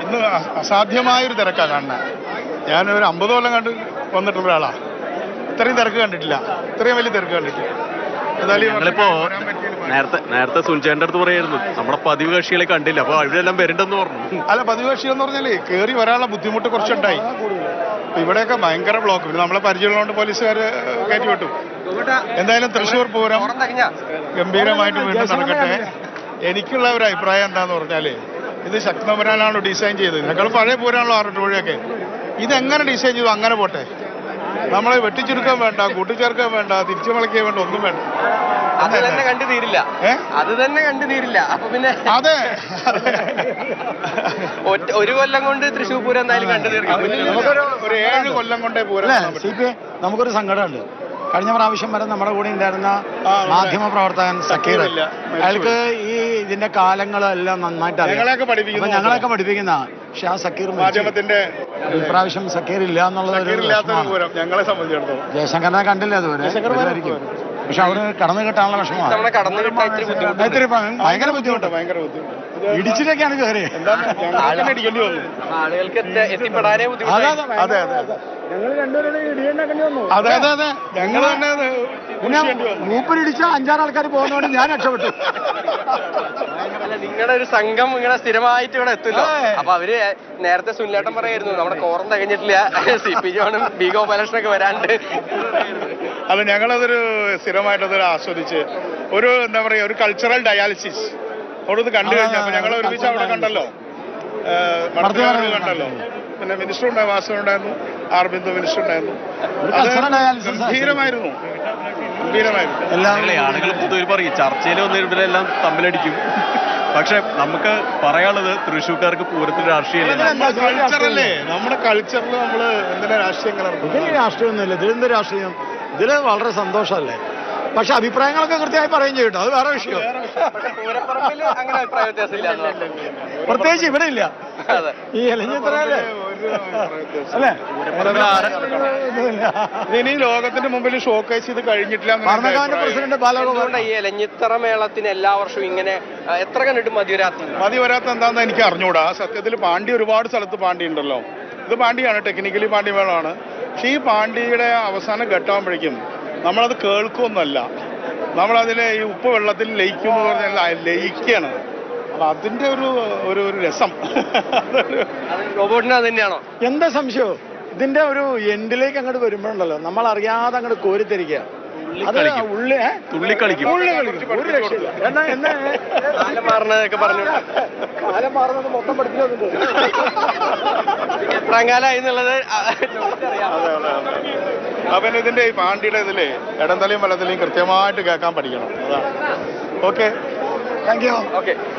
ഇന്ന് അസാധ്യമായൊരു തിരക്കാണ് കാണുന്നത്. ഞാനൊരു 50 കൊല്ലം വന്നിട്ടുള്ള ഒരാളാണ്. ഇത്രയും തിരക്ക് കണ്ടിട്ടില്ല, ഇത്രയും വലിയ തിരക്ക് കണ്ടിട്ടില്ല. ഞങ്ങളിപ്പോ നേരത്തെ സുനിച്ചേന്റെ അടുത്ത് പറയായിരുന്നു നമ്മുടെ പതിവ് കക്ഷികളെ കണ്ടില്ല, അപ്പൊ അവരെല്ലാം വരണ്ടെന്ന് പറഞ്ഞു. അല്ല, പതിവ് കക്ഷി എന്ന് പറഞ്ഞാല് കയറി വരാനുള്ള ബുദ്ധിമുട്ട് കുറച്ചുണ്ടായി. ഇവിടെയൊക്കെ ഭയങ്കര ബ്ലോക്ക്. പിന്നെ നമ്മളെ പരിചയമുള്ളതുകൊണ്ട് പോലീസുകാർ കയറ്റി വിട്ടു. എന്തായാലും തൃശ്ശൂർ പൂരം ഗംഭീരമായിട്ട് വീണ്ടും നടക്കട്ടെ. എനിക്കുള്ള ഒരു അഭിപ്രായം എന്താന്ന് പറഞ്ഞാല്, ഇത് ശക്തപുരാനാണല്ലോ ഡിസൈൻ ചെയ്തത്. ഇതിനേക്കാൾ പഴയ പൂരാണല്ലോ ആറട്ടുപുഴയൊക്കെ. ഇതെങ്ങനെ ഡിസൈൻ ചെയ്തു അങ്ങനെ പോട്ടെ. നമ്മളെ വെട്ടിച്ചുരുക്കാൻ വേണ്ട, കൂട്ടിച്ചേർക്കാൻ വേണ്ട, തിരിച്ചു കളിക്കാൻ വേണ്ട, ഒന്നും വേണ്ട. അത് തന്നെ കണ്ടു തീരില്ല, അത് തന്നെ കണ്ടു തീരില്ല. അപ്പൊ പിന്നെ അതെ, ഒരു കൊല്ലം കൊണ്ട് തൃശ്ശൂർ പൂരം എന്തായാലും കണ്ടു തീർക്കാം. ഒരു 7 കൊല്ലം കൊണ്ടേ പൂരം. നമുക്കൊരു സങ്കടമുണ്ട്. കഴിഞ്ഞ പ്രാവശ്യം വരെ നമ്മുടെ കൂടെ ഉണ്ടായിരുന്ന മാധ്യമ പ്രവർത്തകൻ സക്കീർ, അയാൾക്ക് ഈ ഇതിന്റെ കാലങ്ങളെല്ലാം നന്നായിട്ട് അറിയാം. ഞങ്ങളെയൊക്കെ പഠിപ്പിക്കുന്ന. പക്ഷെ ആ സക്കീർ മാധ്യമത്തിന്റെ ഇപ്രാവശ്യം സക്കീർ ഇല്ല എന്നുള്ളത് ഞങ്ങളെ സംബന്ധിച്ചിടത്തോളം. ജയശങ്കരനെ കണ്ടില്ല അതുവരെ. പക്ഷെ അവര് കടന്നു കിട്ടാനുള്ള വിഷമമാണ്. ഭയങ്കര ബുദ്ധിമുട്ട്. ഇടിച്ചിട്ടൊക്കെയാണ് കയറി. ആളുകൾക്ക് എത്തിപ്പെടാനേ ബുദ്ധിമുട്ട്. അതെ അതെ അതെ, ഞങ്ങൾ രണ്ടുപേരുടെ ഇടിയുണ്ടാക്കേണ്ടി വന്നു. അതെ അതെ അതെ, ഞങ്ങൾ തന്നെ. പിന്നെ മൂപ്പരിടിച്ച 5-6 ആൾക്കാർ പോകുന്നതുകൊണ്ട് ഞാൻ രക്ഷപ്പെട്ടു. നിങ്ങളുടെ ഒരു സംഘം ഇങ്ങനെ സ്ഥിരമായിട്ട് ഇവിടെ എത്തില്ല. അപ്പൊ അവര് നേരത്തെ സുനിലേട്ടൻ പറയായിരുന്നു നമ്മുടെ കോറം തികഞ്ഞിട്ടില്ല, CP ജോണും ബി ഗോപാലകൃഷ്ണനൊക്കെ വരാണ്ട്. അല്ല, ഞങ്ങളതൊരു സ്ഥിരമായിട്ടതൊരു ആസ്വദിച്ച് ഒരു എന്താ പറയാ, ഒരു കൾച്ചറൽ ഡയാലിസിസ് അവിടെ കണ്ടു കഴിഞ്ഞു. അപ്പൊ ഞങ്ങൾ ഒരുമിച്ച് അവിടെ കണ്ടല്ലോ, മടത്തുകാർക്ക് കണ്ടല്ലോ. പിന്നെ മിനിസ്റ്റർ ഉണ്ടായിരുന്നു, വാസവൻ ഉണ്ടായിരുന്നു, ബിന്ദു മിനിസ്റ്റർ ഉണ്ടായിരുന്നു. ഗംഭീരമായിരുന്നു, ഗംഭീരമായിരുന്നു. ആളുകൾ പൊതുവെ പറയും ചർച്ചയിൽ വന്നിവരെല്ലാം തമ്മിലടിക്കും. പക്ഷെ നമുക്ക് പറയാനുള്ളത് തൃശ്ശൂർക്കാർക്ക് പൂരത്തിന് രാഷ്ട്രീയമല്ലേ, നമ്മുടെ കൾച്ചറിൽ നമ്മള് എന്തിനാ രാഷ്ട്രീയം കലർത്തും? ഇതിന് രാഷ്ട്രീയമൊന്നുമില്ല. ഇതിലെന്ത് രാഷ്ട്രീയം? ഇതില് വളരെ സന്തോഷമല്ലേ. പക്ഷെ അഭിപ്രായങ്ങളൊക്കെ കൃത്യമായി പറയും ചെയ്യട്ടോ, അത് വേറെ വിഷയം. പ്രത്യേകിച്ച് ഇവിടെ ഇല്ല, ഈ എലഞ്ഞിത്രല്ലേ അല്ലേ. ഇനി ലോകത്തിന്റെ മുമ്പിൽ ഷോക്കേസ് ഇത് കഴിഞ്ഞിട്ടില്ല. പ്രസിഡന്റ് ബാലഗോപാൽ ഈ എലഞ്ഞിത്തറ മേളത്തിന് എല്ലാ വർഷവും ഇങ്ങനെ എത്ര കണ്ടിട്ട് മതി വരാത്ത എന്താണെന്ന് എനിക്ക് അറിഞ്ഞൂടാ. സത്യത്തിൽ പാണ്ടി ഒരുപാട് സ്ഥലത്ത് പാണ്ടി ഉണ്ടല്ലോ. ഇത് പാണ്ടിയാണ്, ടെക്നിക്കലി പാണ്ടി മേളമാണ്. പക്ഷെ ഈ പാണ്ടിയുടെ അവസാനം ഘട്ടമാകുമ്പോഴേക്കും നമ്മളത് കേൾക്കുമൊന്നുമല്ല, നമ്മളതിൽ ഈ ഉപ്പ് വെള്ളത്തിൽ ലയിക്കും എന്ന് പറഞ്ഞാൽ ലയിക്കുകയാണ്. അപ്പൊ അതിന്റെ ഒരു രസം റോബോട്ടിന് അത് തന്നെയാണോ? എന്താ സംശയം? ഇതിന്റെ ഒരു എൻഡിലേക്ക് അങ്ങോട്ട് വരുമ്പോഴുണ്ടല്ലോ നമ്മൾ അറിയാതെ അങ്ങോട്ട് കോരിത്തിരിക്കുക. അത് തുള്ളിക്കളിക്കും. ഒരു രക്ഷയില്ല. കാലം മാറണതൊക്കെ പറഞ്ഞു, കാലം മാറുന്നത് മൊത്തം പഠിപ്പിക്കുന്നുണ്ട്. എത്രാങ്കാലായി എന്നുള്ളത് അവൻ ഇതിന്റെ ഈ പാണ്ടിയുടെ ഇതില് ഇടംതലയും വലത്തലയും കൃത്യമായിട്ട് കേൾക്കാൻ പഠിക്കണം. അതാണ്. Okay, thank you. ഓക്കെ.